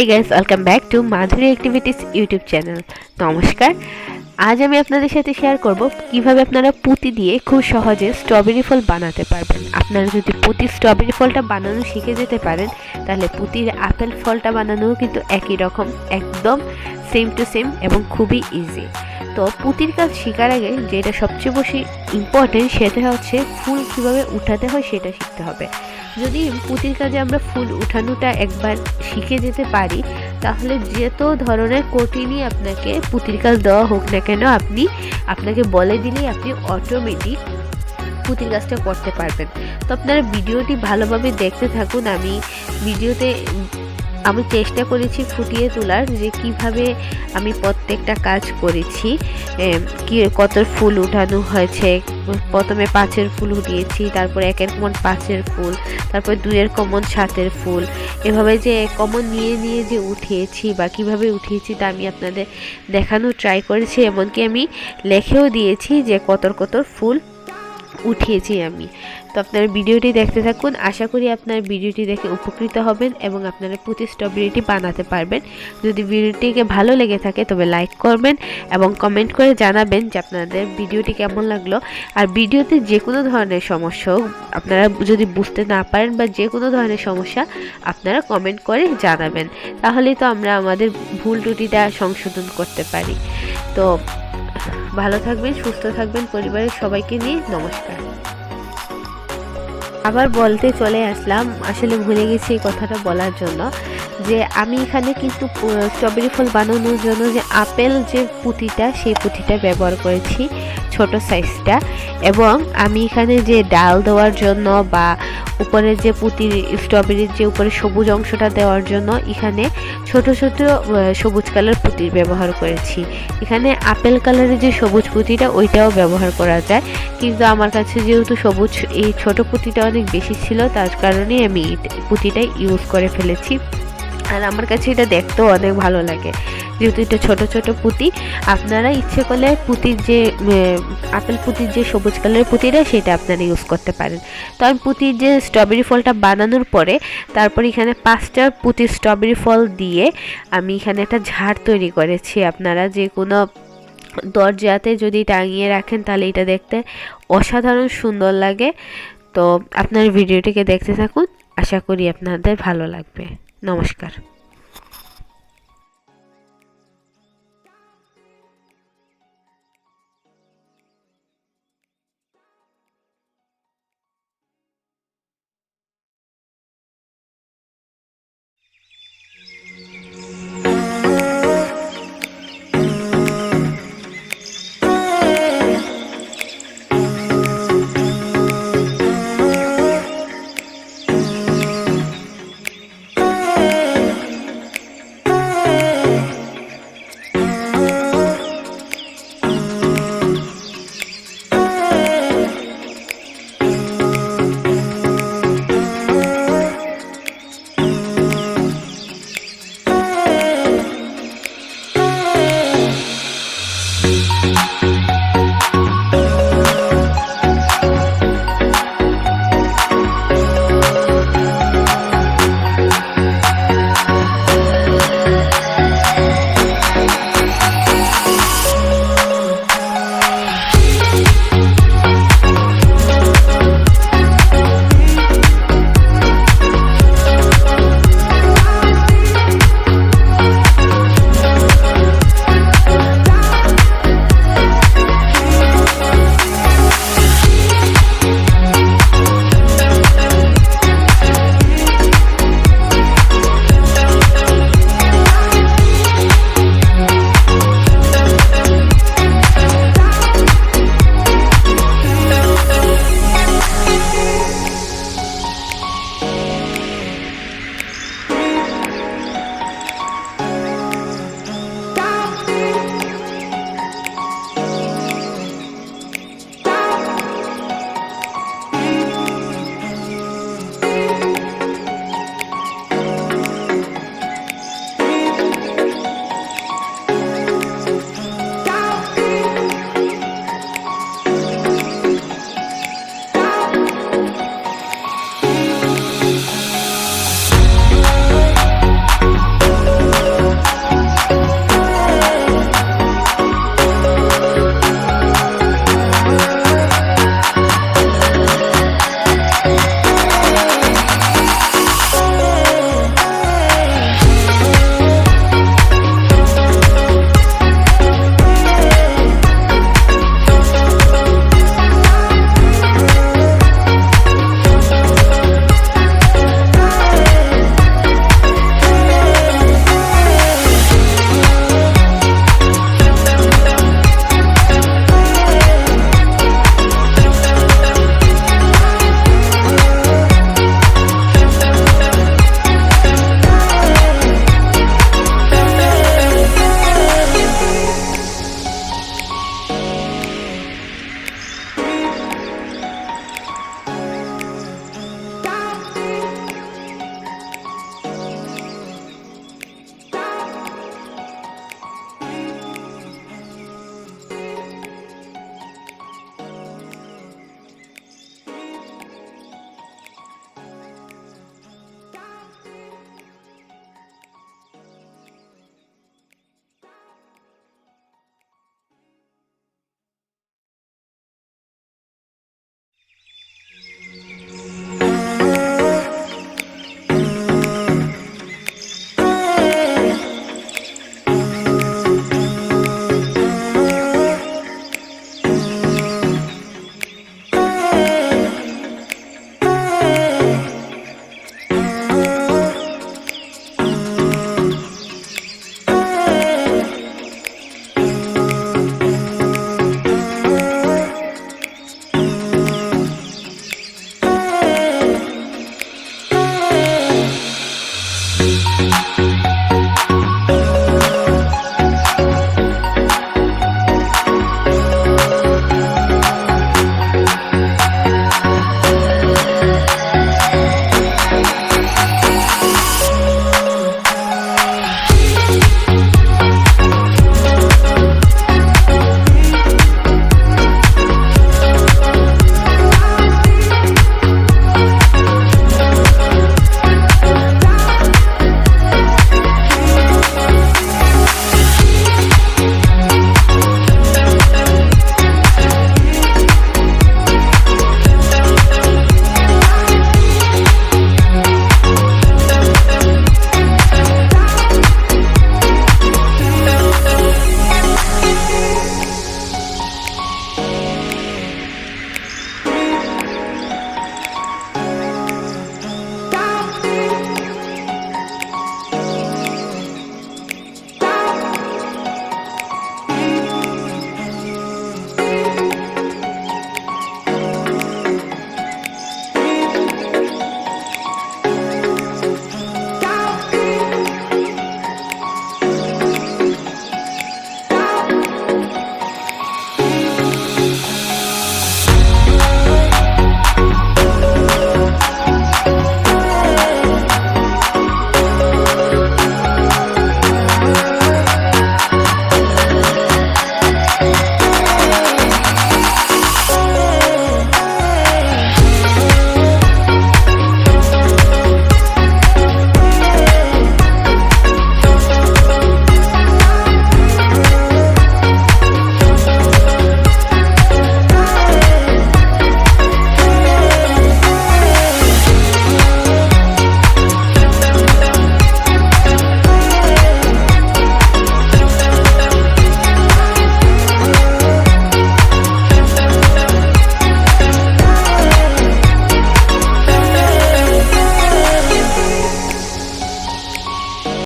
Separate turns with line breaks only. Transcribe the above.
Hey guys, welcome back to Madhory Activities YouTube channel. নমস্কার। আজ আমি আপনাদের সাথে শেয়ার করব কিভাবে আপনারা পুঁতি দিয়ে খুব সহজে স্ট্রবেরি ফল বানাতে পারবেন। আপনারা যদি পুঁতির স্ট্রবেরি ফলটা বানানো শিখে যেতে পারেন তাহলে পুঁতির আপেল ফলটা বানানোও কিন্তু একই রকম, একদম সেম টু সেম এবং খুবই ইজি। তো পুঁতির কাজ শেখার আগে যেটা সবচেয়ে বেশি ইম্পর্টেন্ট সেটা হচ্ছে ফুল কিভাবে উঠাতে হয় সেটা শিখতে হবে। যদি পুঁতির কাজে আমরা ফুল উঠানোটা একবার শিখে যেতে পারি তাহলে যত ধরনের কঠিনই আপনাকে পুঁতির কাজ দেওয়া হোক না কেন আপনাকে বলে দিলেই আপনি অটোমেটিক পুঁতির কাজটা করতে পারবেন। তো আপনারা ভিডিওটি ভালোভাবে দেখতে থাকুন। আমি চেষ্টা করেছি ফুটিয়ে তোলার যে কিভাবে আমি প্রত্যেকটা কাজ করেছি, কত ফুল উঠানো হয়েছে। প্রথমে 5-এর ফুল উঠিয়েছি, তারপর 1-এর কমন 5-এর ফুল, তারপর 2-এর কমন 7-এর ফুল, এভাবে যে কমন নিয়ে যে উঠিয়েছি বা কিভাবে উঠিয়েছি তা আমি আপনাদের দেখানোর ট্রাই করেছি। এমনকি আমি লিখেও দিয়েছি যে কত ফুল উঠিয়েছি আমি। তো আপনারা ভিডিওটি দেখতে থাকুন। আশা করি আপনার ভিডিওটি দেখে উপকৃত হবেন এবং আপনারা পুঁতি স্ট্রবেরিটি বানাতে পারবেন। যদি ভিডিওটিকে ভালো লেগে থাকে তবে লাইক করবেন এবং কমেন্ট করে জানাবেন যে আপনাদের ভিডিওটি কেমন লাগলো। আর ভিডিওতে যে কোনো ধরনের সমস্যা হোক, আপনারা যদি বুঝতে না পারেন বা যে কোনো ধরনের সমস্যা আপনারা কমেন্ট করে জানাবেন, তাহলেই তো আমরা আমাদের ভুল ত্রুটিটা সংশোধন করতে পারি। তো ভালো থাকবেন, সুস্থ থাকবেন পরিবারের সবাইকে নিয়ে। নমস্কার। আবার বলতে চলে আসলাম, আসলে ভুলে গেছি এই কথাটা বলার জন্য যে আমি এখানে কিন্তু স্ট্রবেরি ফল বানানোর জন্য যে আপেল যে পুঁতিটা সেই পুঁতিটা ব্যবহার করেছি, ছোট সাইজটা। এবং আমি এখানে যে ডাল দেওয়ার জন্য বা উপরে যে পুঁতির স্ট্রবেরির যে উপরে সবুজ অংশটা দেওয়ার জন্য এখানে ছোট সবুজ কালার পুঁতির ব্যবহার করেছি। এখানে আপেল কালারের যে সবুজ পুঁতিটা ওইটাও ব্যবহার করা যায়, কিন্তু আমার কাছে যেহেতু সবুজ এই ছোট পুঁতিটা অনেক বেশি ছিল তার কারণে আমি পুঁতিটাই ইউজ করে ফেলেছি। আর আমার কাছে এটা দেখতেও অনেক ভালো লাগে যেহেতু এটা ছোট পুঁতি। আপনারা ইচ্ছে করলে পুঁতির যে আপেল পুঁতির যে সবুজ কালারের পুঁতিটা সেটা আপনারা ইউজ করতে পারেন। তো আমি পুঁতির যে স্ট্রবেরি ফলটা বানানোর পরে তারপর এখানে 5টা পুঁতির স্ট্রবেরি ফল দিয়ে আমি এখানে একটা ঝাড় তৈরি করেছি। আপনারা যে কোনো দরজাতে যদি টাঙিয়ে রাখেন তাহলে এটা দেখতে অসাধারণ সুন্দর লাগে। তো আপনার ভিডিওটিকে দেখতে থাকুন, আশা করি আপনাদের ভালো লাগবে। নমস্কার।